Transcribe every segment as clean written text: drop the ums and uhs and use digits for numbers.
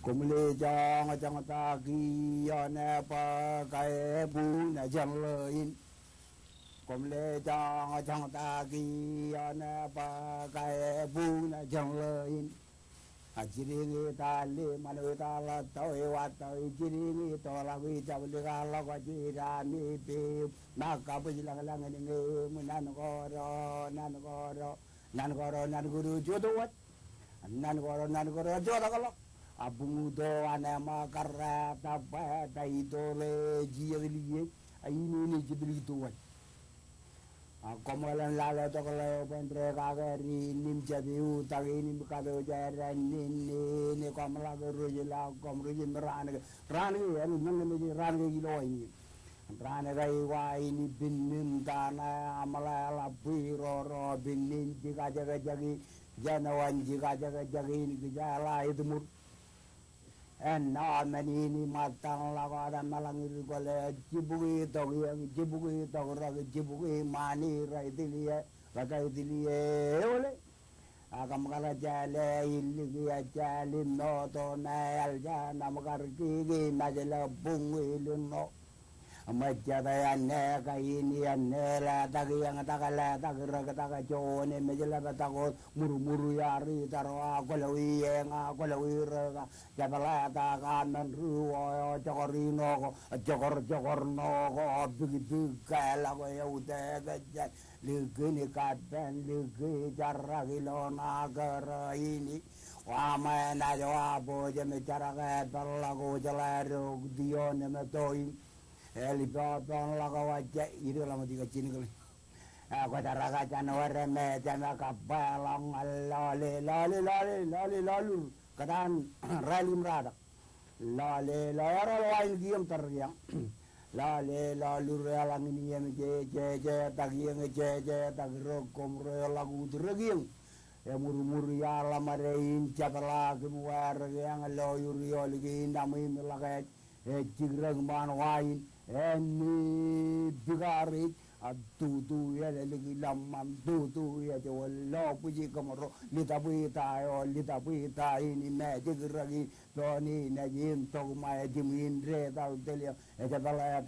Kumle jong jong ta ki ne pa kai bu na jang le in. Kumle jong ta ki ne pa kai bu na jang le in. Ajiringi tali manu tala toi watoi jiringi tola wi jabli kala ko jirani pi naka pujilang lang ni nan goro nan guru jodo wat nan goro jodo kalok abungu do anema karra tappa dai dole jiyeli ayini ni jibli tuwat Komalan lala tokolo pentre kageri nim jabiu tagi nim kado jara ni komala geruji la komruji merane ya nang rane gilo ini rane gai wa ini binnim dana amala la biro binnim jika jaga jagi janawan jika jaga jagi ini gejala itu mur mani ini matang lawa dan malang itu gole jibuki jibuki mani raitilie ole agam kala jale illi ya jale no to nal jana makar kigi majela bungi luno majada ne kaini ne la tagi yang takala tagira taga jone majela tago muru yari tarwa kolawi nga kolawi ra jabala ta kanan ruo jogor no ko bigitu kala ko yaude gaja ligini kadan ligi jarra gilo nagar ini wama na jawabo jame jarga balago jalaro dione metoin Elipatan laga wajah itu lama tiga cini kali. Aku taraga janawar me jana kapalang lalu kadang rally merada. Lalu lain diam teriang. Lalu relang ini yang je tagirokom lagu tergiang. Ya muru ya lamarein capala kemuar yang loyur lagi namin lagat jigrang manwain. Eni bigari adu ya lagi lamam du ya jawalo puji kamaro lita ini magic ragi doni najim tok maya jimin re tau telia ejabala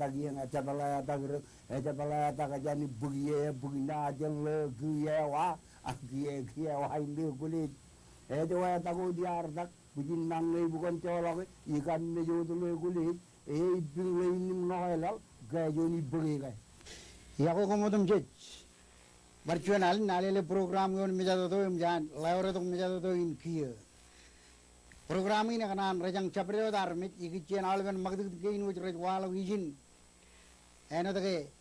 tagajani bugina jeng legi wa agie wa ini kulit ejawa tagu diardak bujin nang bukan colok ikan mejo tu kulit binglain noelal gajoni berigai ya ko komodum jej virtual nalele program yon mejado to imjan laure to mejado to in kiye program ini kanan rajang chapreo darmit igichen alben magdu ke in wich rajwalo wijin eno tage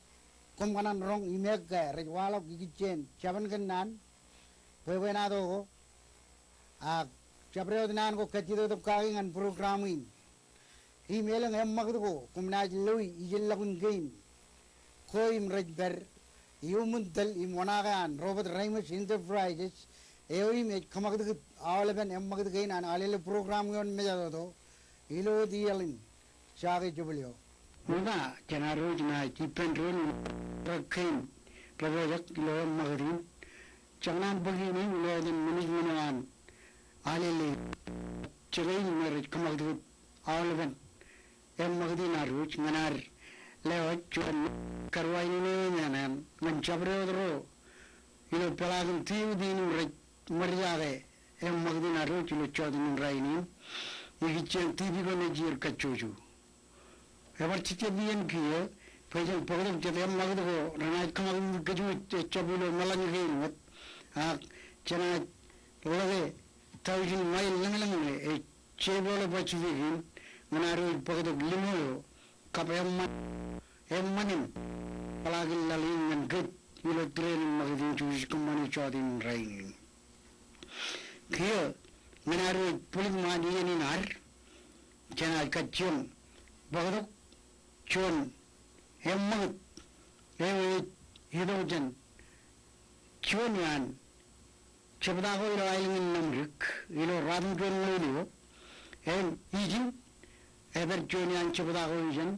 kom kanan rong imek ga rajwalo igichen chaban kanan pewena do a chapreo nan ko kachido to kaingan program ini email ang magdu ko kumnaj lui ijil lagun game koim rajber yumundal imwanagan Robert Ramos Enterprises eoim kamagdu awalben magdu gain an alele program yon mejado to ilo dialin shage jubilio Muna janaro jina tipen ron rakhin project lo magrin changnan bagi ni lo din management alele chagay mer kamagdu awalben magdi na ruch manar lewat cuan karwai ini nyanan mencapai ro ilo pelagin tiu dinu merjade magdi na ruch ilo chodin raini igichen tibi ko nejir kachuju ebar chiche bien kiye pejan pogdem chete magdi ko ranai kamagdi kaju chabulo malang geinot chana lage tawjin mai langlang e chebolo bachigin menaruh pokok limu kapemmanin palagi lalin yang ged ilo training magdin cuci kembali chodin rain kia menaruh pulik mandi ini nar jangan kacun pokok cun emmat hidupan cun yan cepatako ilo ailingin namrik ilo radun cun lulu izin Everjonian Chapadago vision,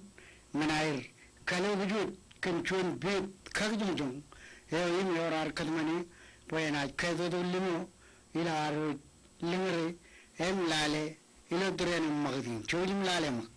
Manair, Kalo Vijut, Kanchun Bit, Kagjung, in your Arkadmani, Poena Kazo Limo, Ilar Limere, Lale, ilo turen magdin chojim lale mak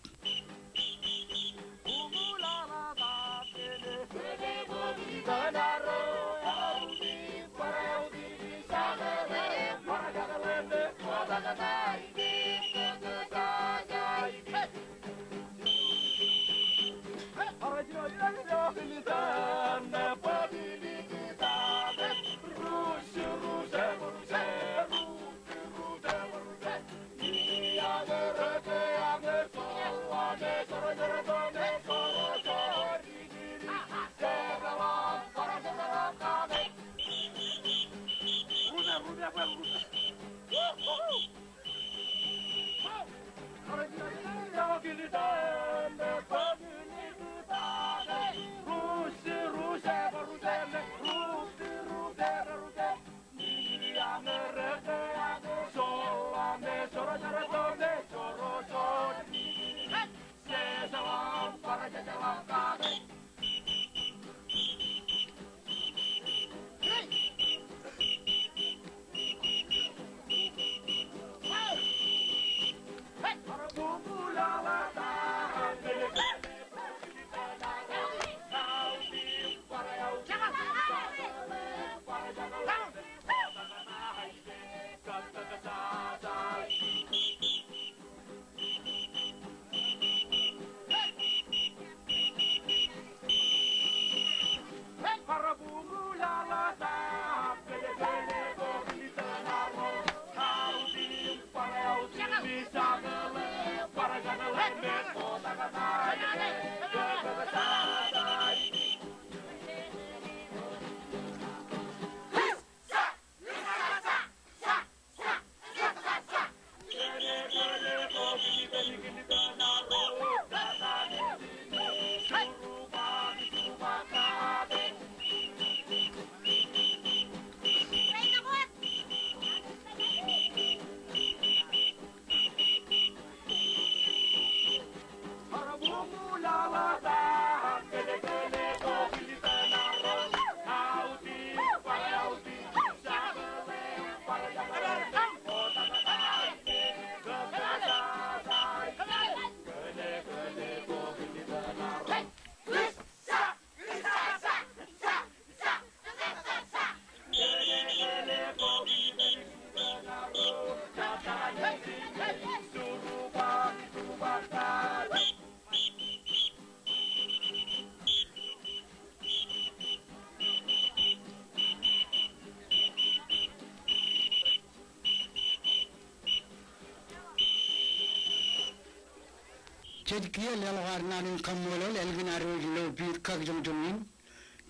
Cedkiya lelwar nanin kamolol elgin aroj lo bir kak jomjomin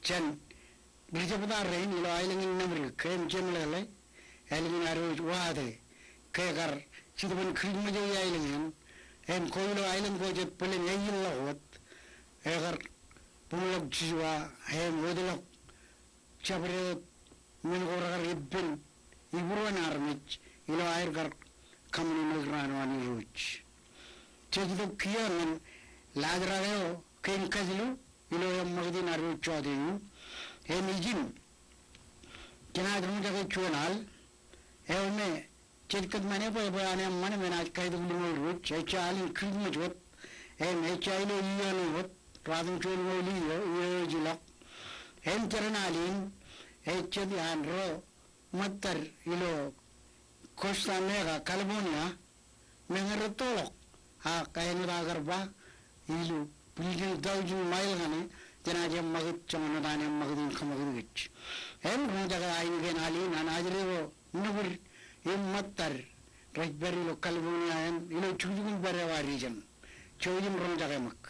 chen bijabda rein lo ailingin namri kem jemlele elgin aroj wade kegar sidbun khidmaje ailingin em koilo ailing goje pelen yil lawat egar pumlok jiwa em wodlok chabre min goragar ibben ibruan armich ilo airgar kamni nagranwani roj Ceddo kiyaman ladrareo ken kazlu ilo yam magdin aru chodin emijin kenadru jaga chonal evme cedkat mane boy boyane mane mena kaidu lumul ru chechali khidma jot em echailu yanu hot radum cholu liyo yejila em charanalin echedi anro mattar ilo costa mega california mengarotolok kaya nuragar ba ilu pilgil daujin mail gane janaje magit chamana dane magdin khamagich em rojaga ayin gen ali nanajre wo nubur em mattar rajbari lo california em ilo chujun barewa region chojim rojaga mak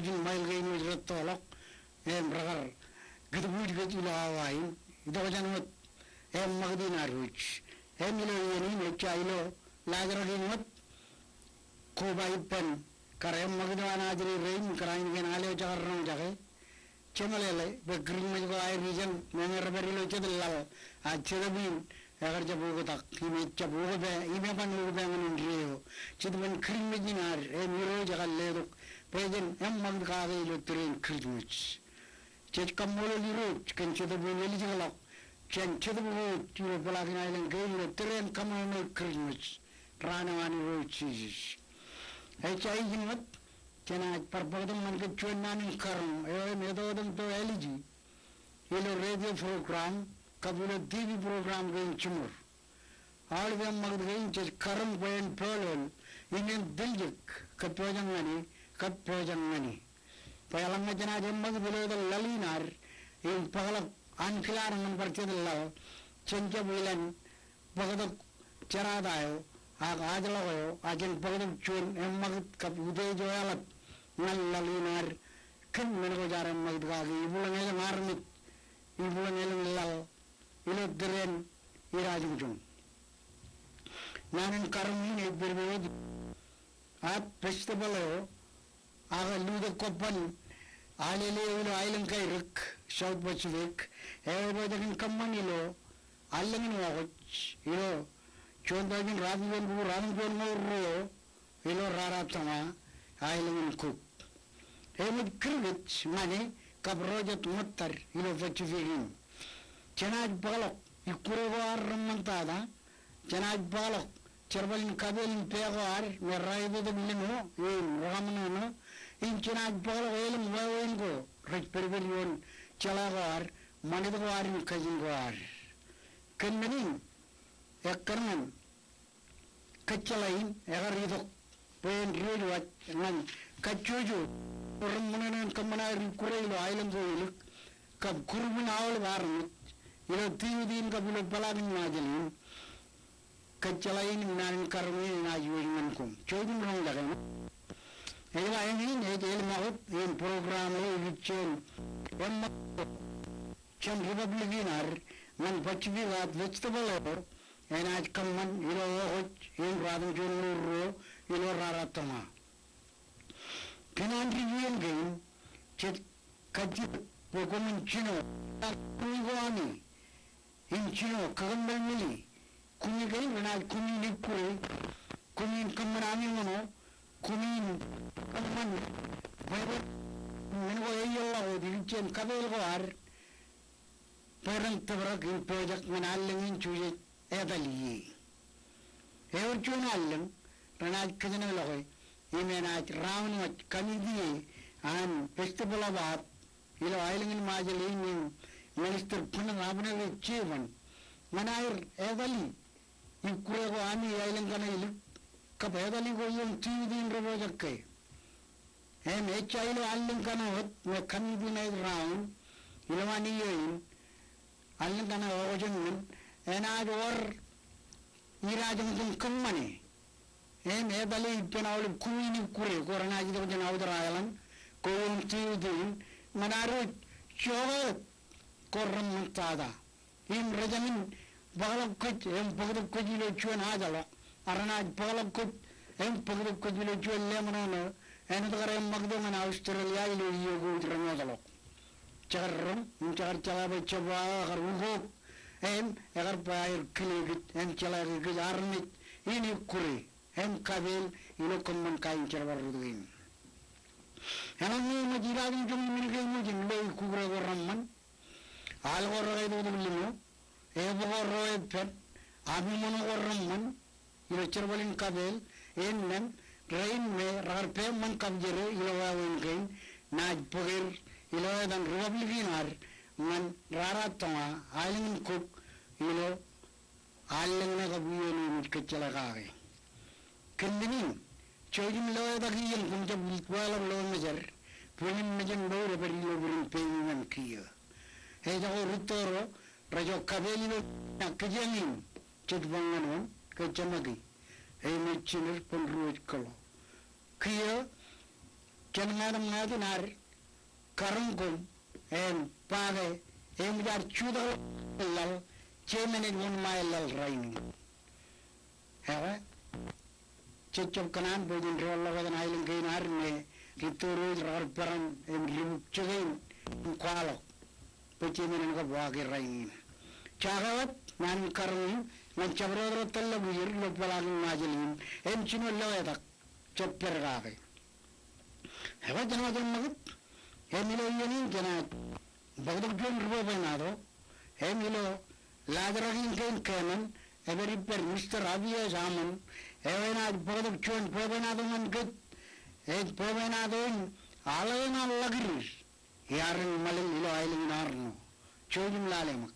rojin mail gay ni rotolok ragar gitu buat gitu lawain itu aja nut magdi naruch ilo ini mecha ilo lagar ginut kobai pen karem magdi ana ajri rein karain gen ale jagarrong jage cemalele begring me ko ay region menger beri lo chedal achedabin agar jabu ko tak ime jabu ko be ime pan lo be ngun rio chedban kring me dinar miro jagal le prejen magdi ka ge lo tren kridmuch chet kamolo liro ken chedabu weli jagalak chen chedabu tiro palagin island ge lo tren kamolo kridmuch ranawani ro chis ay chai jinmat kena perpodam man ke chuan karam medodam to eliji ilo radio program kabulo tv program going chumur all them magd going che karam point polol inen diljik kapojan ngani payalam jana jemmag bilo the lalinar in pagala anklar nan parchedalla chencha bilan pagada charadayo agajlayo ajen pagadam chun emmag kap ude joyalat nallalinar kan menego jaram magd gagi ibulangel marmit ibulangel lal ilo deren irajujum nanan karmi ne berbewed a festival aga lude kopan alele ilo island kai rik south pacific everybody kammani lo allangin wagoch ilo chondagin radon ro ilo raratama island cook Emid Kirgit mane kabrojat muttar ilo fachifigin chanaj balok ikurewar ramantada chanaj balok cerbalin kabelin pegawar meraido de bilino ramano in chanaj balok elum wawengo rich perverion chalawar manidwar in kajingwar kenmenin ekkarman kachalain egarido pen riwat nan kachuju Orang kemana kurang lo island tu ilu, kab kurun awal baru, ilu tiudin kabulo palang najalin, kacalain narin karmi najuin mankum, codun rong lagan. Ela ini el maut in program lo ilucen, emma cem republikinar, man pacificat vegetable lo, enaj kaman ilu hoch in radun jonuro ilu raratama. Pinan ribuan game, cek kaji pokoknya Cina, kuiwani, in Cina kagambal mili, kuni game benar kuni nikure, kuni kamarani mana, kuni kaman, baru mengo ayah di cen kabel koar, perang teberak in project menalengin cuci edali, ewer cuci aleng, benar kerana logai. Imenaj raunat kanidi an festival abat ilo ailingin majalin minister pun rabne chevan manair edali ikurego ani ailing kana ilu kap edali go yum tidin robojakke em echailo alling kana hot me kanidi nai raun ilo mani yin alling kana ojon enaj or irajam kum kammane edali penawul kuini kure korana jido jana udarayalan koyum tiudin manaru chogo korram muntada im rajamin bagalak kuch em pagduk kujilo chuan ajala arana bagalak kuch em pagduk kujilo chuan lemano enu tagare magdo mana Australia ilo yogo utrangajalo charram char chalabe chaba garugo em agar pair kiligit em chalage garmit ini kure em kabel ilo komman kain cerbar ruduin enan ni majiradi jom min kay mo jin lay kugra go ramman al go ray do limo e bo go roy pet abi mono go ramman ilo cerbalin kabel en nem rain me rar pe man kabjere ilo wawen kain naj poger ilo dan republikinar man rara tama alin kuk ilo alin na kabuyo ni kecela kage Kendinin, cojim lo dagi yang kumja bultwala lo mejar, punin mejan lo reberi lo burin pengen kia. Hei jago rutoro, rajo kabeli lo nak kejangin, cek banganon, kejamagi. Hei meciner pun ruwet kalo. Kia, Jangan nar karungkum pagai jar chudal lal cemenin un mailal rain. Hewa cecok kanan bodin rolla wadan ailing gain arne rituru rar paran lim chugin kwalo pecemenin ka wage rain. Chagawat nan karung nan chabro talla bujir lo palang majelin chino lawadak chopper gage. Hewa janwa magut Emilo yeni jana bagdok jon rubo benado emilo ladragin ken kenan every per Mr. Abia Zaman evena bagdok jon pobenado man gut pobenado alena lagris yaran malin ilo ailing narno chojum lalema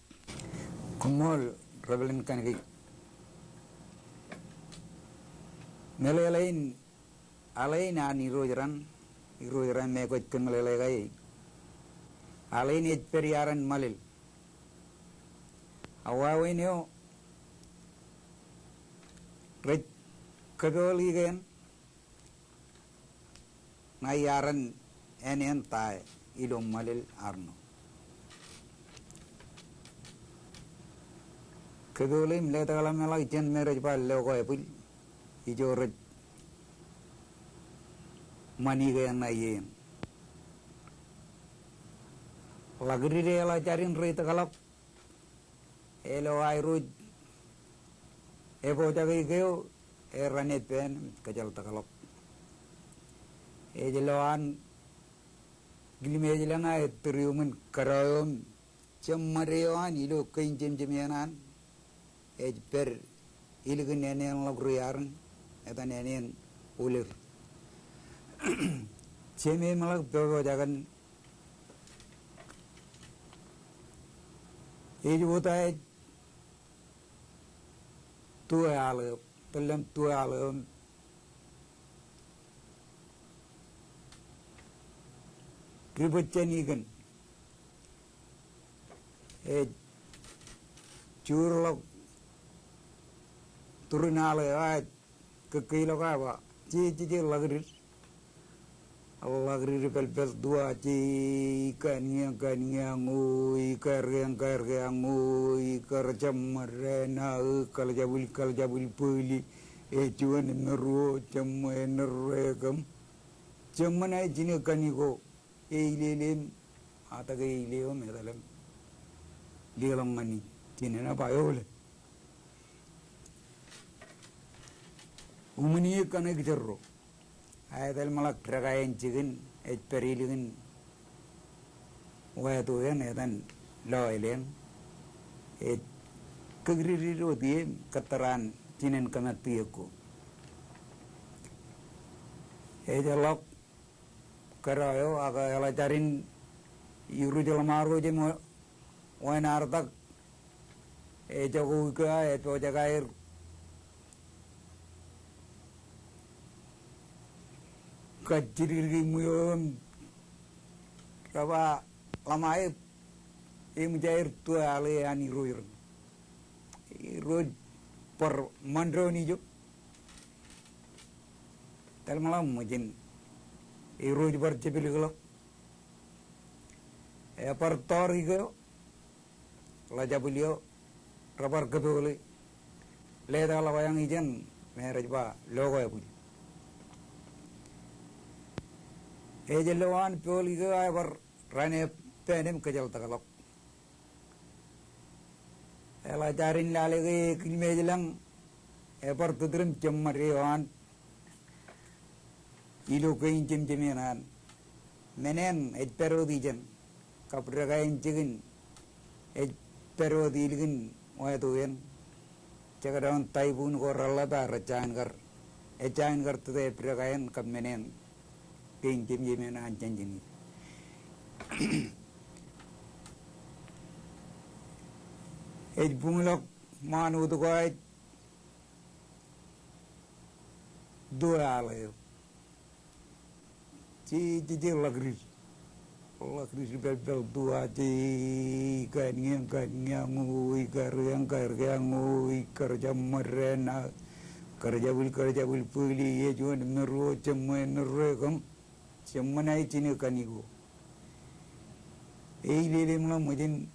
kumol rebelin kangi melelain alaina ni rojaran iruiran me ko ken melele gai alain et periaran malil awawinyo ret kadoli gen nayaran enen tai ilom malil arno kadoli mle tagala mela iten mere pa le ko epul ijo ret mani gaya na yen lagri re la jarin re tagalak elo airu ebo jagai geo ranet pen kajal tagalak jeloan gilme jelana etriumen karayon chamarewan ilo kain jemjemenan per ilgun nenen lagru yaran eta nenen ulir Ceme malah bawa jagan, ini juga itu tua alam, telam tua alam, ribut cenigan, curlok turun alam, kekilok apa, cici lagris. Allah geri pel dua ci kania ngui karga ngui karjam rena kal jabul puli cuan neru cem nerekam cemana jine kaniko ilelem ataga ileo medalam dialam mani jine na payole umani kana gijarro ayat malak terkain cikin perilin wah tu kan edan loelen kegiri roti keteran cinen kena tiaku jalok kerayo aga elacarin yuru jalamaru je wan artak jago ka jagair kaciri muyom kaba lamai mencair tua ale ani roir per mandro ni jo tal malam mungkin roid per cepil gelo per tor igo la jabulio rabar kedole le dala wayang ijen meraj ba logo ya puji jeloan poli ke ayar rane penem kejal takalok ela jarin lale ke kilme jelang par tudrim cemmariwan ilo ke incem cemenan menen pero dijen kapra ka incegin pero dilgin wa tuyen cagaran taibun ko rallata racan gar tude pragayan kap menen King Jim Jimena anjing bunglok manu tu kau dua alayo ci lagris bel dua ci kan ngui kerja merena kerja bul puli ye juan neru cemen nerekam Semenai cini kanigo. Lele mula mungkin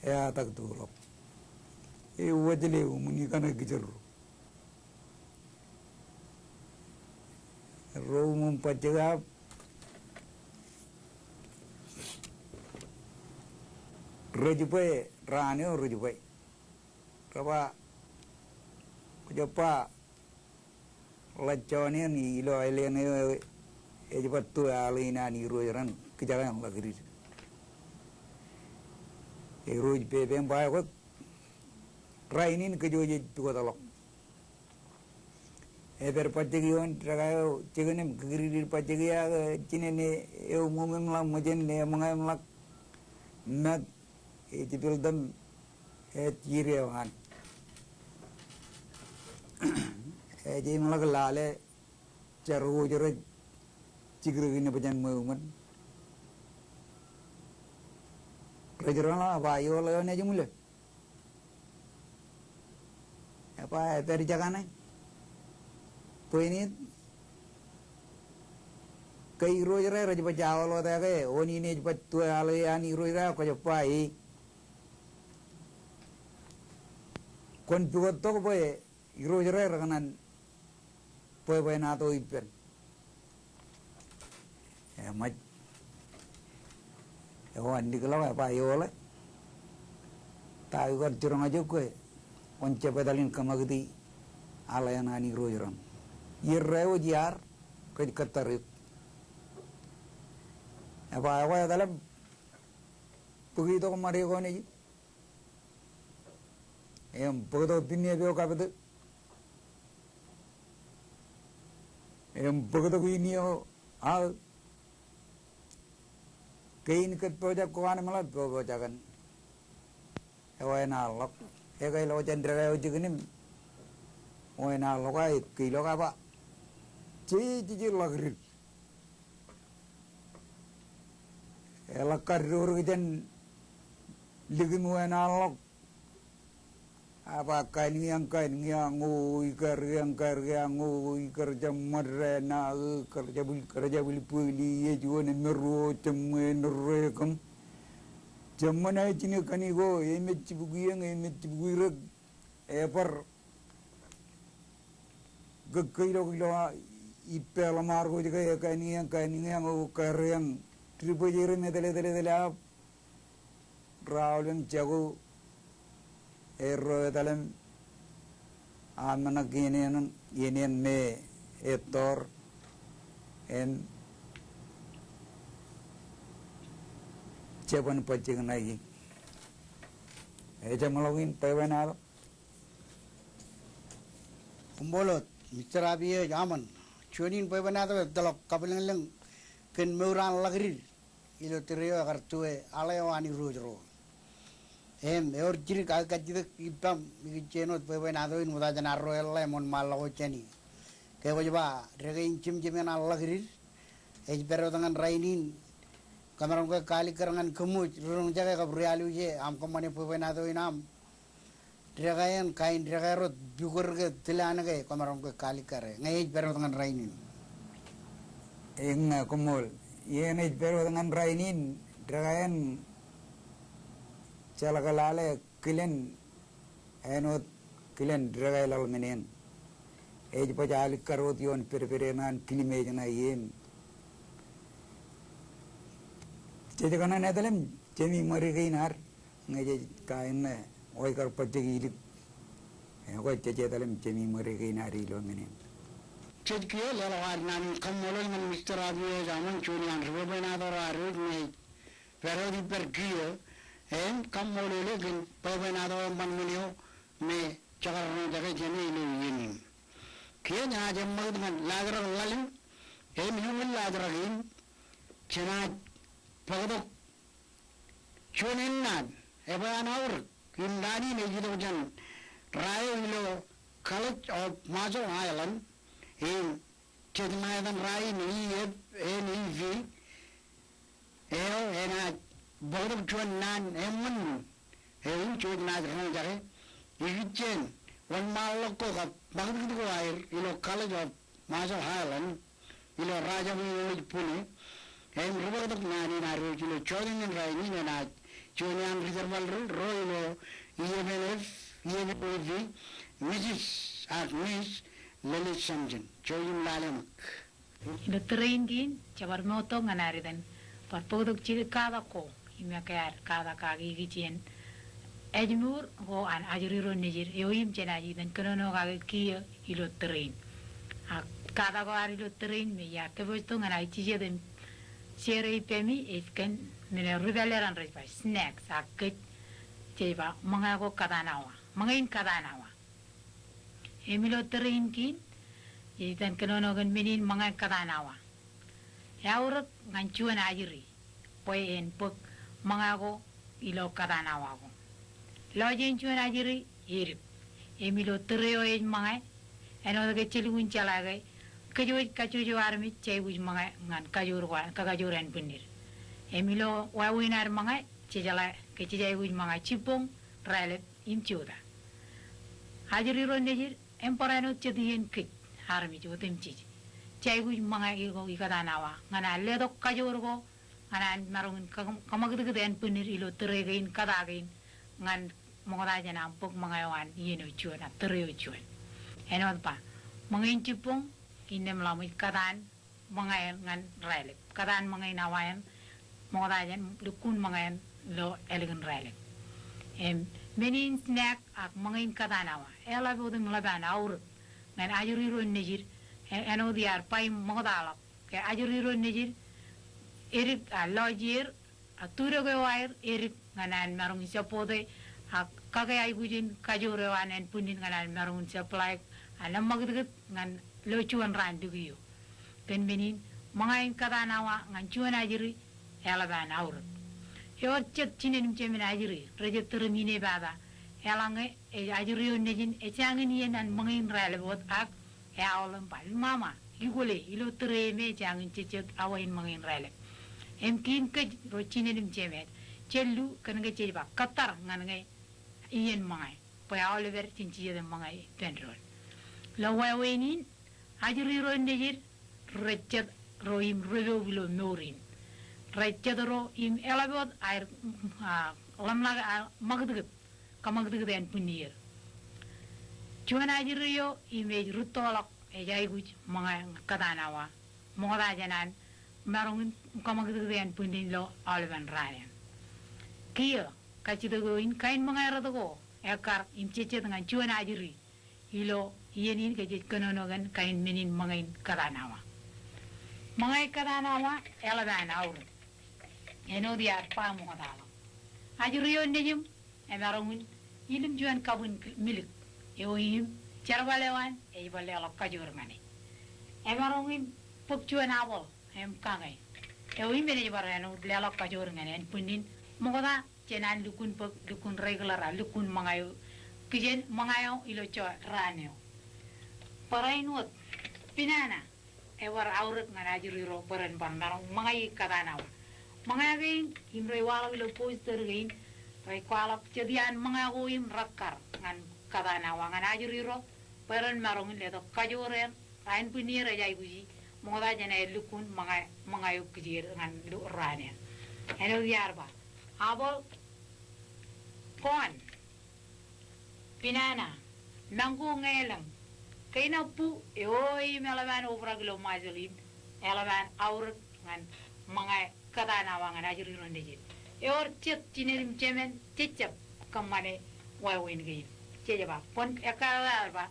tak tu lok. Wajile muni kana gijar. Romum pajagap Rajupai rane rajupai. Rapa kujapa lacone ni ilo alene ejapatu alina ni rojaran kejalan lagi. Roj pepem bae ko rainin kejoje tuko talok. Eber pajagion tragayo cegene giri pajagia cinene eu momen la mojen ne mangai malak nag itipil dam jirewan jadi malak lale caru jere cigregine pajan momen rejerana bayo le ne jumule apa peri jagane poini kai rojere raj bajao lo ta ke oni ne patu ale ani rojera ko japai kon pugot to ko e rojere raganan poe na to ipen maj andi kala apa yo le ta ko jurang aja ko once pedalin kamagdi ala yana ani rojeram yerrewo jiar ko kattarit apa dalam begitu kemarin kau ni, begitu dunia beliau kapat, begitu ini kain ket projek kau ane malah proyekan, awal nalok, kaya lo cendera kaya uji ni, awal nalok kaya kilo kapa, cici lagi. Elakar rurujan ligin wenalok apa kain yang ikar jamarena kerja beli puli ye jual nero cemen rekam jamana cini kanigo emet bugirak eper kilo ipel margo juga kain yang karyang Tripojere ne tele ap Raulun jago erro dalam amanak yenen me etor en Japan pajeng lagi malawin pewenal kumbolot Mr. Abiy Yaman chunin pewenado dalok kabilang ken meuran lagrir ilo terio kartue aleo ani rojro eor jiri kajide ipam migichenot pewenado in mudajana royal lemon malago cheni ke wajba regain chimjimena lagrir ejbero dengan rainin kamaron ko kali karangan kemuj rurung jaga ka realu je am komane pewenado inam regain kain regairot bugur ke tilana ke kamaron ko kali kare ngai ejbero dengan rainin kumul yene pero dengan rainin dragayan calakalale kilen enot kilen dragayal menen ej pajal karot yon perperenan kilimejana yen cejagana nedalem jemi mari gainar ngeje kain oi kar pajegi ko cejedalem jemi mari gainar ilo menen Cedkiyo lelawan nan kamolol man Mr. Abiy Yaman chunian rubenador arud me verodi perkiyo en kamolole gen rubenador man munio me chakarno jage jene ilu yenim kiyo nya jemmad man lagra lalim en yumul ladragin chena pagdo chunin nan ebanawr indani ne jidojan rayo ilo College of Mazo Island in Chedmadan Rai NEV and I bottom to a nan emun in Chudnad Rajare Yichen 1 mile loco of Bagdad College of Mazo Island Raja Pune em rubadak nani naru kilo chodin en raini na chonian reserval roilo IMNF Mrs. Agnes Lalit Samjan choyin lalamak ilo train gin chabar moto nganari dan parpodok chiri kada ko imya kayar kada kagi gichien ejmur ho an ajriro nijir yoim chenaji dan kanono kagi kiyo ilo train kada ko ari ilo train me ya ke bosto nganai chije den sere pemi esken mene rubeleran respa snacks akit cheba mga ko kadanawa mangain kadanawa emilo train kin itan kanono gan menin mga kadanawa yaurut nganchuan ajiri poy en pok mga ko ilo kadanawa ko lojen chuan ajiri irip emilo treo en mga eno ke chilun chalage kajuj armi chewuj mga ngan kajuran punir emilo wawinar mga chejala ke chejewuj mga chipong ralep imchuda ajiri ronejir emporano chedien kit armi jotem chij chewuj mga iko ikadanawa ngana ledo kajurgo ngana marungun kamagdegen punir ilo tregein kadagain ngan mogoda jana pok mga yawan yeno chuan treo chuan enot pa mga chipong inem lamu kadan mga ngan ralep kadan mga nawayan mogoda jan dukun mga lo elegan ralep menin snack ak mga kadanawa ela bodum laban aur ngan ajuri ron nejir eno diar pai mogoda ke ajuri ron nejir erik a lojir a turo ge wair erik nganan marung sapode ak kagay bujin kajure wanen punin nganan marung supply alam magdget ngan lochuan randugiyo ken menin mga kadanawa ngan chuan ajiri elaban aur yo chet chinen chemin ajiri reje termine baba elange e ajiri onejin e changin yenan mga ralebot ak e awlam pal mama igole ilo treme changin chet awain mga raleb emkin ke ro chinen chemet cellu kan ge cheba katar ngan nge ien mga po awlever chinchi de mga pendrol la wawenin ajiri ro nejir recet roim revo bilo norin recet ro im elabot air lamla magdget kamagdget en punir chuan ajiri yo imej rutolak e jayguj mga kadanawa moda janan marung kamagdget en punin lo alvan ryan kiyo kachido in kain mga radago ekar imcheche dengan chuan ajiri ilo yenin ke kanonogan kain menin mga kadanawa mga kadanawa elaban aur eno diar pa mo kadala ajuriyo nejim emarungun ilim juan kabun milik eoyim charwalewan e balelo kajur ngani emarungun pok juan abol em kangay eoyim bene barano lelo kajur ngani en punin mogoda cenan lukun regular lukun mangayo kijen mangayo ilo cho raneo parainut pinana ewar aurat nganajuri ro paran bandarong mangai kadanawa mangagin imre wala ilo poster gain pai kwalap jadian mangago im rakkar ngan kadanawa nganajuri ro paran marong le to kajoren rain punira jai buji moda jana lukun mangayo kijir ngan lu rane eno yarba abol kon pinana nangu ngelang kaina pu eoi melaban obraglo majolim elaban aur ngan mga kadanawa ngan ajuri rondeje eor chet tinerim chemen chechap kamane wawin gei chejaba pon ekala ba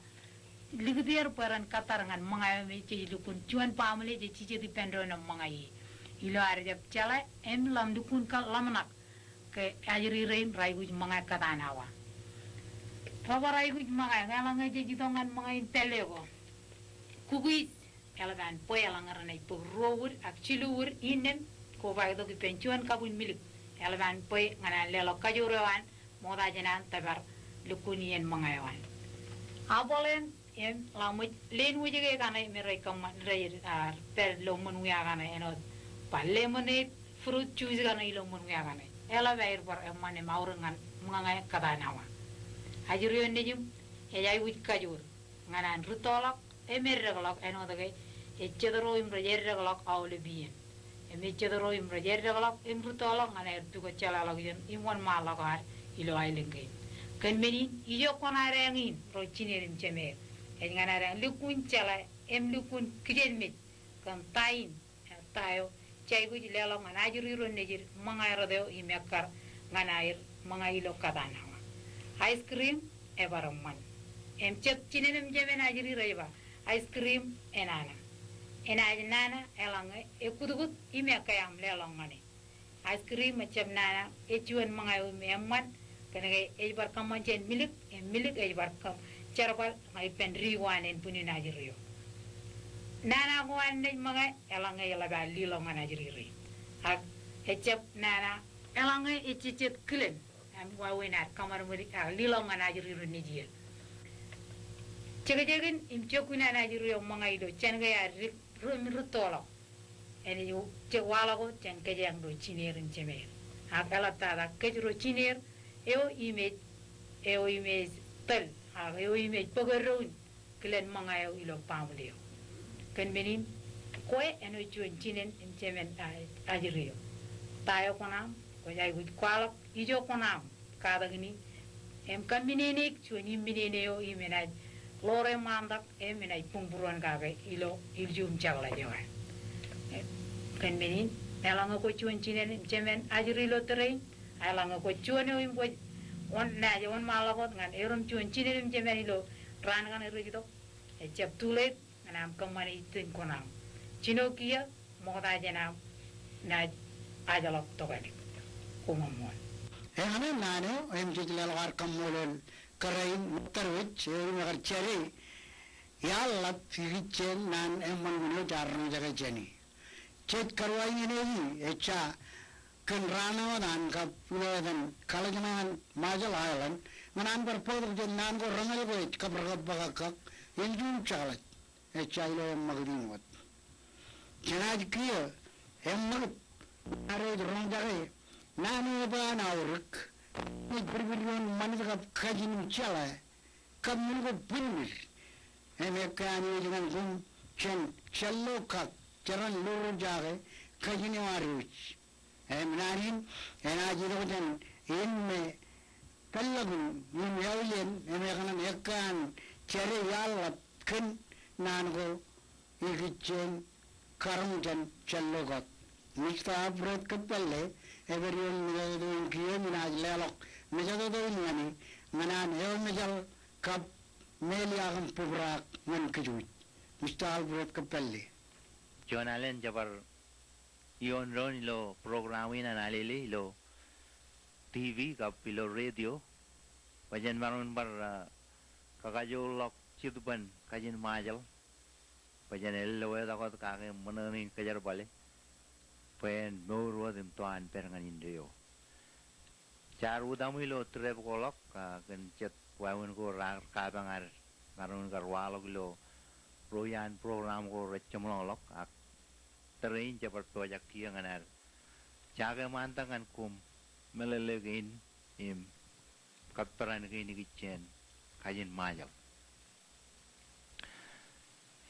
ligdier paran katar ngan mga me chejukun chuan pamle je chije dipendo na mga yi ilo arjap chala em lam dukun ka lamnak ke ajuri rein raigu mga kadanawa Paparai kuj mga ngalang aja jitongan mga intelego. Kukui elaban poelang aranay purrower akchiluwer inem ko bagdo ki penchuan kabun milik. Elaban poe ngana lelo kajurewan moda janan tabar lukunien mga yawan. Abolen em lamuj len wujige kana merai kam rayir per lomon wiya kana enot palemone fruit juice kana ilomon wiya kana. Ela bair por emane maurengan mga kadanawa. Ajuri onejum ejai wit kajur nganan rutolak emerreglok eno dage echedoro imrejerreglok awle bien chedoro imrojer dagalak imrutolak ngana ertugo chalalak yen imwan malakar ilo ailinge kan menin iyo kona rengin ro chinerim cheme en ngana reng lukun chala lukun kijen kan tain tayo chaigu jilelo ngana juriro nejir mangayro deo imekar ngana ir mangayilo kadana ice cream ebaramman chet chinerim jeme na juriro iba ice cream enana nana elange ekudugut imekayam lelongani ice cream macam nana echuan mangayu memman kanage ebar kamanchen milik ebar kam charbal ngai pendri wanen punina juriyo nana gwan ne maga elange yalaga lilo ngana juriri ak echep nana elange echichet klen am wawena kamar mulik lilo ngana juriru nijil cegejegen imchokuna na juriyo mangaido chenga ya rutolo ene yu che wala ko chen kejang do chinerin chemer akala tada kejro chiner eo image tel eo image pogerun klen mangayo ilo pamlio ken menin koe eno chuen chinen chemen ajrio tayo konam ko jay gut kwala ijo konam kada gini kan minene chuen minene yo imena lore mandak menai pungburuan kage ilo iljum chagla jawa kan menin elanga ko chuan chinen chemen ajri lo terrain elanga ko chuan yo imbo on na je on malagot ngan erum chuan chinen chemen ilo ran kan erigito chep tulet nganam kamani tin konam chinokia moda jana na ajalok tokani kumamon hane nano jilal war kamolol karain mutarwich magar chari yalla figichen nan emman guno jarno jaga jani chet karwai ne echa kan rana dan ka puledan kalajanan majal island manan berpod nan go rangal go kabrag bagak injum chalat echa ilo magdin wat janaj kiyo emman aro rong jaga nanu ba nauruk ni berberian manita kajin chala kamu ko pinir eme kani dengan gum chen challo ka charan luru jage kajin waruch narin enaji roden inme kallagun min yawlen eme kana ekkan chere yalla ken nango igichen karunjan challo got mista abret kapalle everyone doing kiyo minaj lelok mijado do ngani manan yo mijal kap meliagam pubrak ngan kujut mistal brot kapelli jonalen jabar ion ron lo programin analili lo TV kap lo radio wajan marun bar kakajo lok chituban kajin majal wajan el lo da ko ka manin kajar bale pen nuru dim tuan perangan Indio. Car udamilo trep kolok kan cet wawun ko rar kabangar karun karwalog lo royan program ko rechamlok ak terrain jabar project kiang anar jaga mantangan kum melelegin im katparan gini kichen kajin majal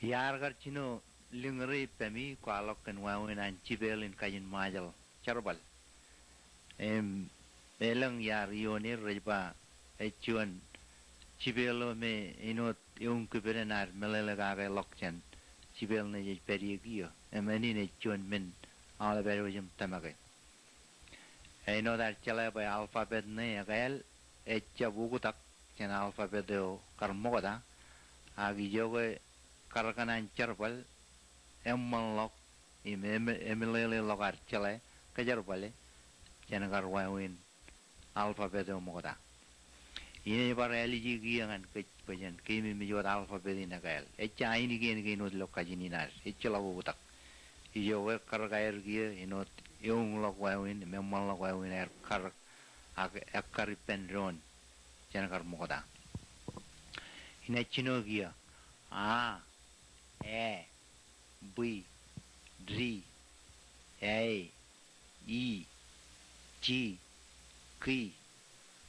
yar gar chino lingri pemi kwalok kan wawin an cibelin kayin majal charbal elang yar yoni rejba echuan cibelo me inot yung kuberenar melela ga lokchen cibel ne je perigia emani ne chuan min ala berojum tamage eno dar chala by alphabet ne agal echa bugutak chen alphabet do karmoda agi joge karkanan charbal emmalok emelele logar chale kajar bale jenagar wawin alphabet moda ini bar eliji giangan ke pajan kimi mi jod alphabet ina gal echa ini gen no lokajini nar echla butak iyo we kargair gi inot yung lok wawin memmal lok wawin er kar akar pendron jenagar moda ina chino gia a e B, D, A, E, G, K,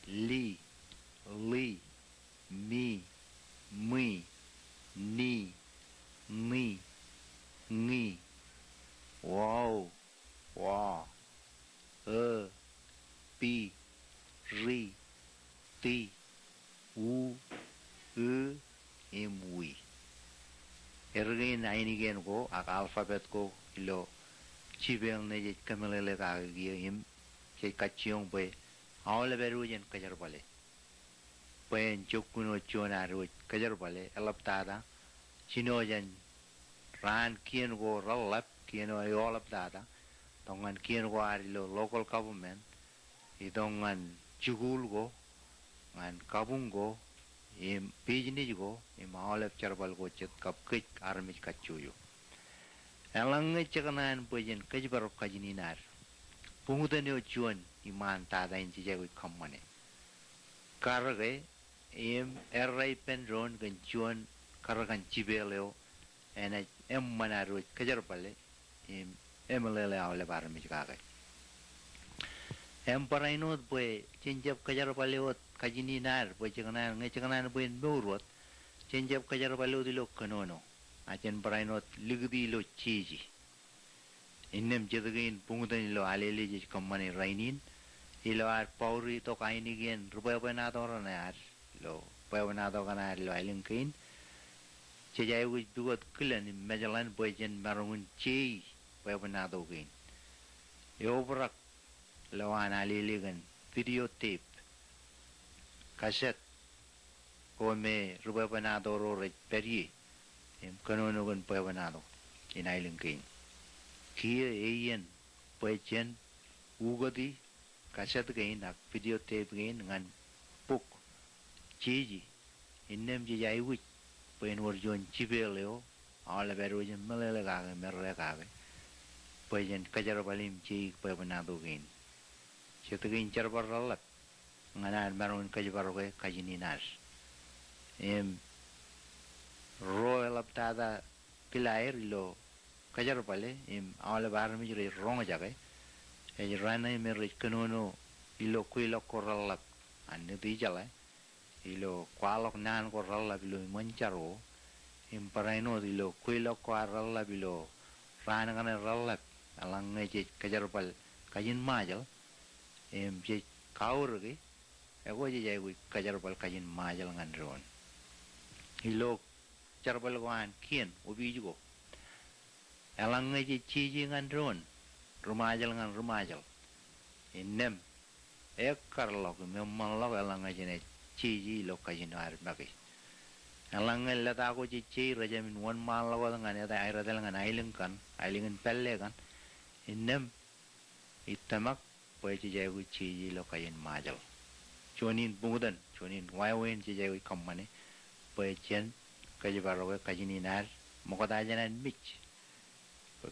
L, Mi, Ni, Wow, wa pi ri ti u wi ergen ainigen ko ak alphabet ko ilo chibel ne je kamelele ka gi im ke kachiong pe awle beru jen kajar bale pen chokuno chona ro kajar bale alap tada chino jen ran kien go ralap kien o yolap tada tongan kien go arilo local government idongan chugul go ngan kabung go im pijni go im awle charbal go chet kap kik armich kachuyo elange chekanan pujen kajbar kajininar pungutane ochuan iman tada inchi jago kammane karage im errai penron gan chuan karagan chibeleo ena emmanaru kajarbale im emelele awle barmich kage emparainot pue chenjap kajarbale ot kajininar pue chekanan nge chekanan pue nurot chenjap kajarbale dilo kanono achen parainot ligdi lo chiji innem jedagin pungutan lo alele je kammane rainin ilo ar pauri to kaini gen rupa na to rana ar lo pa na to kana lo alinkin chejai wi duot klan mejalan bojen marungun chi pa na to gen yo brak lo an alele gan video tape kaset ko me rupa na to ro re peri em kanono gun pawanado inailinkin kia eyen pachen ugodi kaset gain ak video tape gain ngan puk chiji innem ji jai wich pen warjon chibeleo ala beru jen melele ga merre ga pachen kajar balim chi pawanado gain chetagin charbar ralap nganan marun kajar ga kajininas em royal aptada pilair lo kajar pale im awle bar mi jere rong jage e rana me re kanono ilo kuilo koralla anne di jala ilo kwalok nan koralla bilo mancharo im paraino ilo kuilo koralla bilo rana kana ralla alang je kajar pal kajin majal im je kaur ge ego je jai kajar pal kajin majal ngan ron ilo charbal wan kien ubi jugo elang nge chiji ngan ron rumajal ngan rumajal innem ekkar lok memang lok elang nge ne chiji lo kajin ar bagi elang nge lata ko chi raja min wan mal lo ngan ya ai radel ngan ailingan pelle kan innem itamak poe chi jai ku chiji lo kajin majal chonin bungudan chonin wawen chi jai ku kammane poe chen kajibaroge kajininar mokota janan mich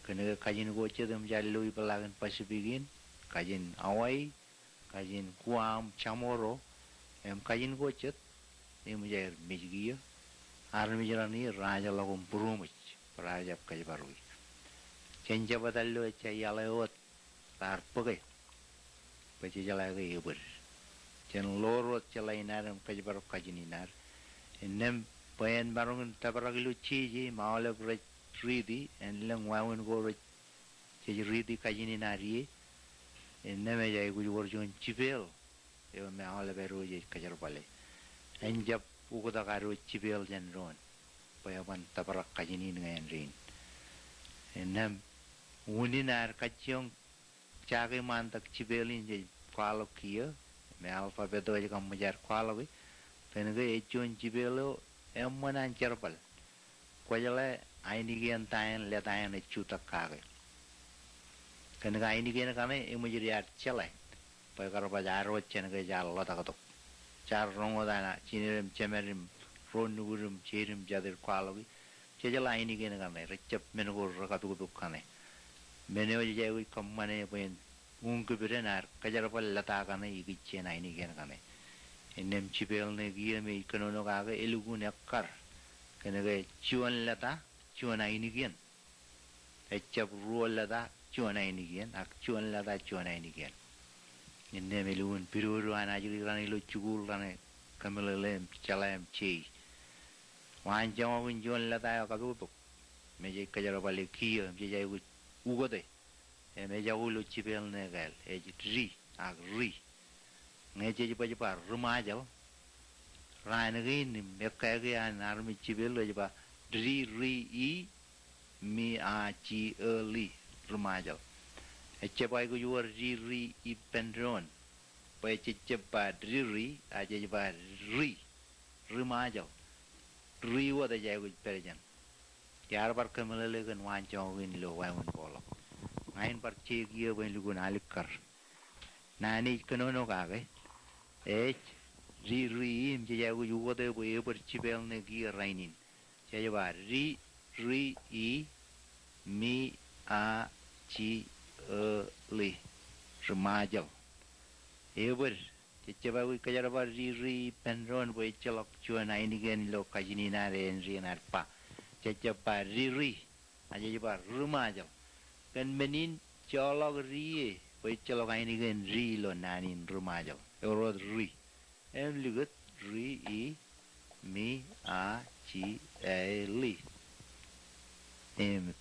kene kajin goche dum jalui pelagan pasipigin kajin awai kajin kuam chamoro em kajin goche em jair mijgiya armi jarani raja lagum burumich raja kajibaroge chenja badallo chayalewot tar page pachi jalaga yubur chen lorot chalainaram kajibaro kajininar ennem payan barungan tabaragilu chiji maole brech ridi en lang wawen go chiji ridi kajini nari enneme jai guju warjon chibel yo me maole beru je kajar bale enjap ugoda garu chibel jan ron payawan tabarak kajini ngayan rin ennem uninar kachong chage mantak chibelin je kwalo kia me alphabet do je kam mujar kwalo penege echon chibelo emmanan cherbal kwajale ainigian tayan letayan chutak kage kenega ainigian kane emujiri ar chelai paikar bajaro chenege jal lotakatok char rongodana chinirim chemerim ronugurum cherim jadir kwalogi chejala ainigian kane recep menugur rakatugutuk kane meneo jewi kammane pen unkubirenar kajarpal letakane igichen ainigian kane ennem chibel ne gie me kanono kaga elugun ekkar kenege chuan lata chuan ainigian echap ruol lata chuan ainigian ak chuan lata chuan ainigian ennem elugun piruru anajiri rani lo chugul rane kamelelem chalam chi wan jamun chuan lata ka tutuk meje kajaro bale kiyo meje ugode meja ulu cibel negal ri ag ri ngeje jiba rumajal rainagin mekage an armi cibel jiba ri ri I mi a ci li rumajal ecebai go yuar ri ri I pendron pai ceceba ri ri aja jiba ri rumajal ri wada jai go perjan yar bar kamalale gan wancho win lo waun bolok ngain par cegia wen lugun alikar nani kenono kage ri ri im je jago yugo de bo e par cibel ne gi rainin je ba ri ri I mi a ci li remajal eber ceceba wi kajar ba ri ri penron bo celok cuan ini gen lo kajini nare enri narpa ceceba ri ri aja ba remajal kan menin colok rie pai colok ini kan ri lo nanin rumajal eurod ri em ligut ri I mi a ci li em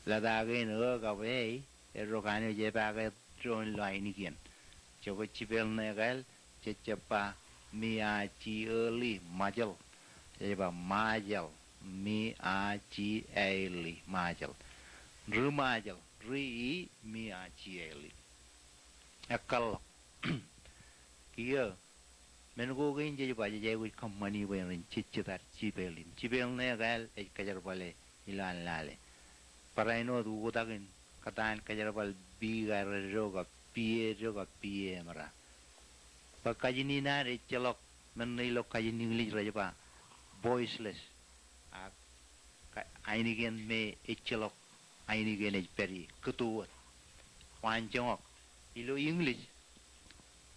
la dage no ka ve ero kane je pa ga tron lo ini kian coba cibel negal cecepa mi a ci li majal cecepa majal mi a ci li majal rumajal ri mi a ci li akal kia men go gain je ba je wi company wen ciccitar cibelin cibel negal e kajar bale ilan lale paraino du godagin katan kajar bal bigar roga pie mara pakajini na re celok men lo kajini ngli raja voiceless aini gen me celok aini gen peri ketuat wanjong ilo English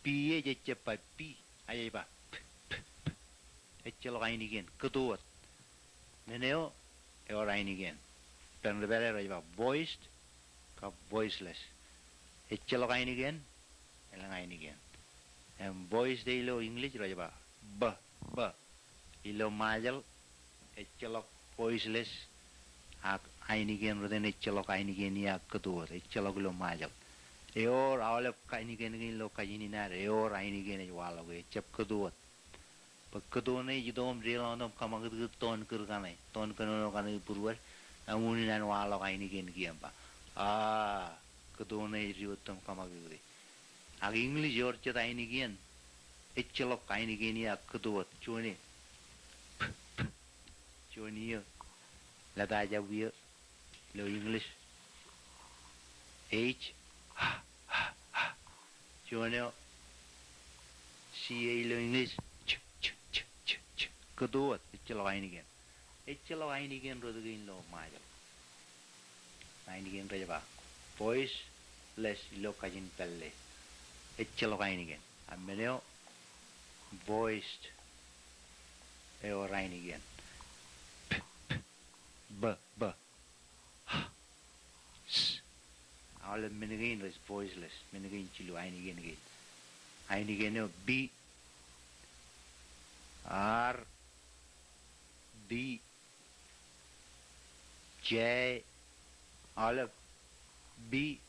pie je cepat pi ayai ba celok aini gen ketuat meneo eor aini gen penrebere raja voiced ka voiceless celok aini gen elang aini gen voice de ilo English raja ba ilo majal celok voiceless ak aini gen roden celok aini gen ya ketua celok lo majal eor awale aini gen lo kajini na eor aini gen wala we cep ketua ketua ne jidom relondom kamag ton kurkanai ton kanono kanai purwar amuni nan wala aini gen giamba ketua ne riutam kamag gure ag English yor cet aini gen celok aini gen ya ketua chone Junior la daja wir lo English H Junior C lo English kedua celok ini gen celok ini gen rodo gen lo majal ini gen raja ba voice less lo kajin pelle celok ini gen ameneo voiced ini gen ba all menegin is voiceless menegin chilu aini gen no B R D J all of B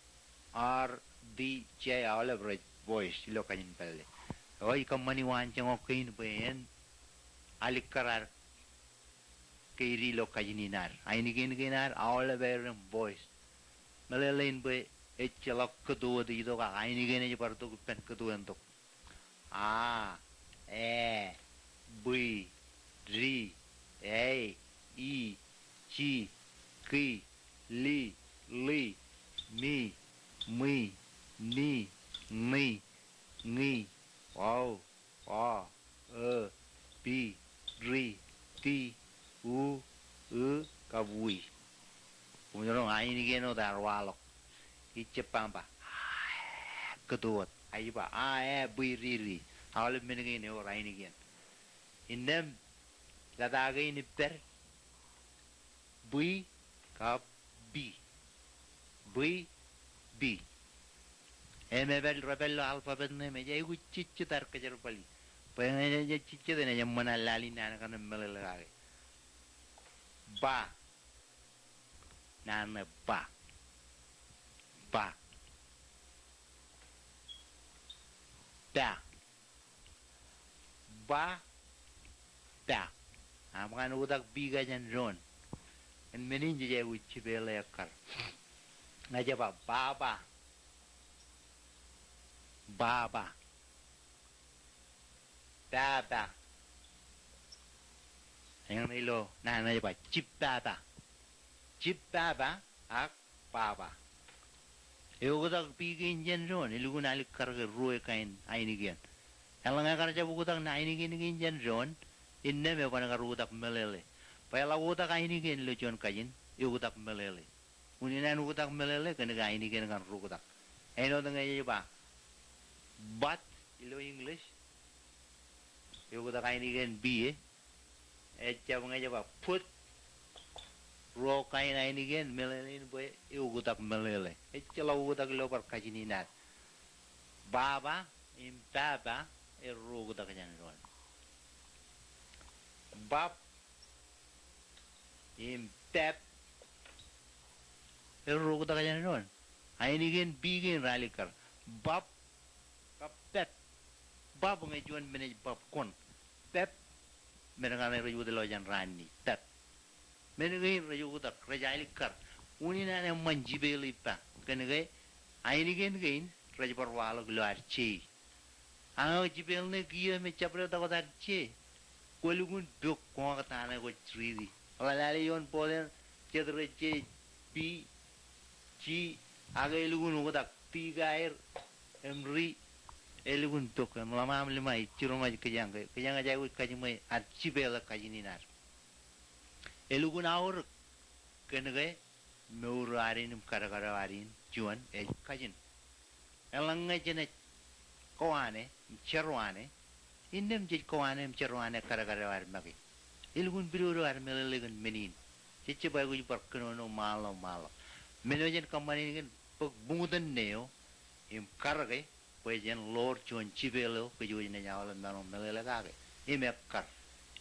R D J all of voice lo kanin pelle oi company wan chang okain pen alikarar Kiri lo kajininar, aini ginar, all the voice. Malalain be echelok kedua di itu kak, aini gini je partu pen kedua untuk. B, R, A, I, C, K, Li, Mi, Ni, Wow, B, R, T, kabui punyoro aini geno darwalok icepamba ketuat aiba buiriri awal menengin ora aini gen inem ladaga ini per bui kap b emebel rebel alfabet ne meja igu cicci tar kejar pali pengen cicci dene jamana lali nana kan melelage ba nana ba da ba da amakan utak biga jan ron en menin je uchi bele yakar ngaja ba baba baba yang nilo na ba chip baba ak baba eugodak bigin jan ron ilugun alik karga ruwe kain ainigian elanga karja bugudak na ainigin jan ron inne me pana karudak melele pala utak ainigin lo jon kajin eugodak melele unina utak melele kana ga ainigin kan rugudak eno danga ba but ilo english eugodak ainigin bi echa banga ba put ro kain ainigin melele boy eugodak melele echa la ugodak lo par kajini nat baba im baba rugudak jan ron bab im tap rugu tak aja nih ainigin bigin ralikar bab kap tap bab ngajuan manage bab kon tap menengane raju de lojan rani tap menengin raju tak rajalikar unina ne manjibeli pa kenege ainigin gain raju parwalo gluar chi ang jibel ne giye me chapre ta kodar chi kolugun dok ko kata na ko tridi alali yon poden chedre che pi chi aga elugun ko tak tiga air emri elugun dok lama am lima chiro ma kejang aja ko kajimai archi bela kajini nar elugun aur kenege nur arin kara arin juan e kajin elanga jene koane cherwane indem jij koane cherwane kara war magi ilgun biruru ar melelegun menin cece bagu parkeno no malo menojen company gen bungudan neo im karage pojen lor chon chibelo ke jo ne nyawala mano melele kage im kar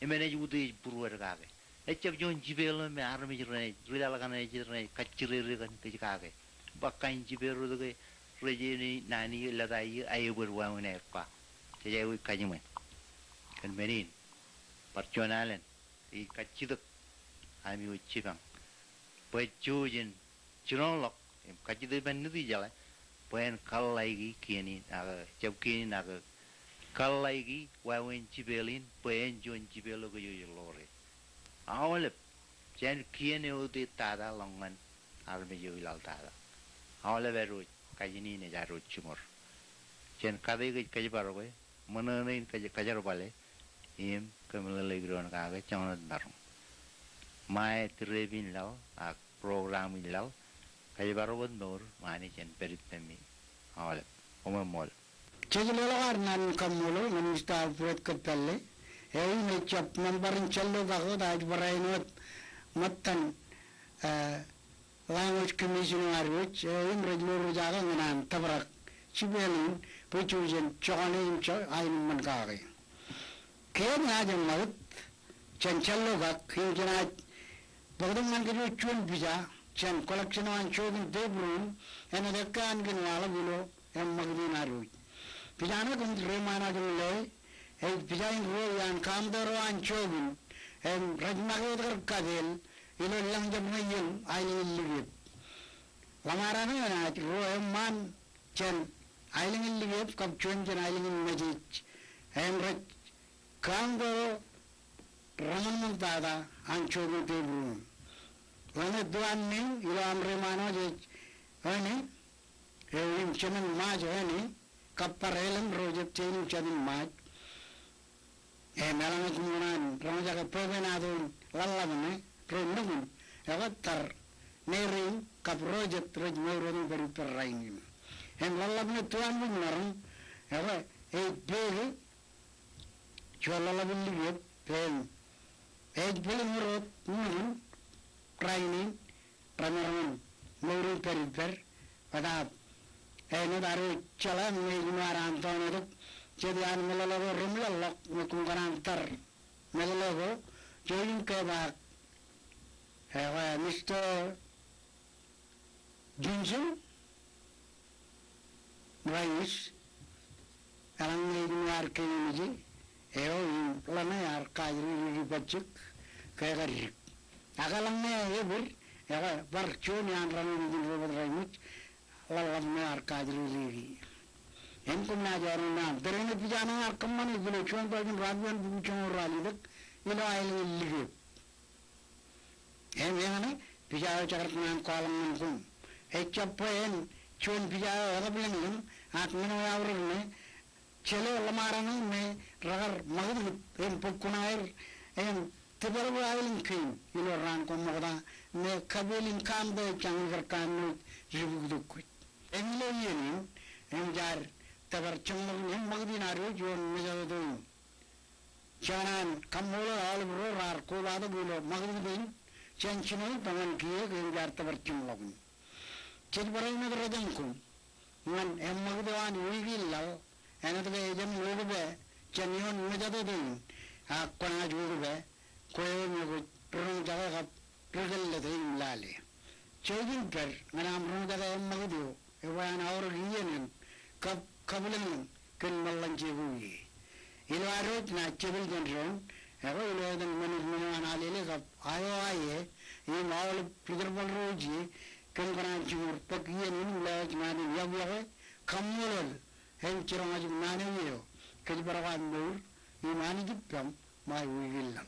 imene judi buruer kage ecep jon chibelo me armi jirne ridala kana jirne kachire kan ke kage bakain chibero de rejeni nani ladai ayu berwa ne ka cece wi kajime kan menin parcionalen i kachiduk ami uchibang pechujin chirolok im kachidu ben nudi jala pen kalaigi kieni aga chapkini naga kalaigi wawen chibelin pen jon chibelo go yo lore awale chen kieni udi tada longan arme yo ilal tada awale beru kajini ne jaru chumor chen kadai kajibaro go manane kajaro bale im kemelele gron kaga chonot barong mai trebin lau a program lau kaya baru benur mani chen peritemi awal omol Chejlelo nan kamulo manista puet kapelle ei me chap nambarin challo gago daj barainot mattan language commission arwich im rejlo jaga nan tabrak chibelin puchujen chonin cho ain man kage ken ajang maut chen challo gak hinjana bagdang ke chun bija chen collection an chodin debrun ena dekan gin wala gulo em magdin arwich pijana kun remana julle ei pijain ro yan kamdaro an chobin em rajmagodar kadel ilo lang jam ngayel ailing ligit lamarana na ro em man chen ailing ligit kap chun chen ailing majich em raj kamdaro raman dada an chobin debrun lane duan ni ilo am remana je ani em chemen ma je ani kaparelan rojek chain chadin maj melang kumunan raja ke provenadun lalabne renungun avatar nering kap rojek rejmurun beri perraingin lalabne tuan bunarang ava beli jualalabun lihat pen beli murut nun rainin ramaran murun periper pada no daru chalan me gunaran tono jadi an melologo rumlalok ngkungkaran tar melologo join ke bak Mr. Junjun Rais alang ngayar kayiniji eo lana yar kajri bachuk kaygarik agalang ne ebur ega barchon yan ranun din robot raimut lalam ne yar kajri ligi em kumna jaru na terene pijana kamani gule chon bagin radwan buchon ralidak ila aile ligi em yana pijaya charatnan kolam kum echapen chon pijaya rablen at mino yaurne chelo lamarano me ragar magud em pokunair em tibaru ailin kin ilo ran ko magda me kabelin kam de changar kan ribugdukut emilo yenin em jar tabar changmar em magdinaru jon mejado chanan kamolo albro rar ko lado bulo magdin chanchino tangan kiye em jar tabar chumlogun chidbarai me rajanku man em magdwan wigilla enatge ejem logbe chanyon mejado din akona jogbe koyo me prong jaga ka progel le imlale chegin per manam rong jaga em magdio ewan aur giyen kap kabulen ken mallan jebuyi ilwarot na chebil genron ero iloden manus manan alele kap ayo aye e maul piderbol roji ken kana jumur pakiyen laj mani yabyawe kamolol hem chirong ajum nane yo kajbarawan nur imani jipam mai wigillam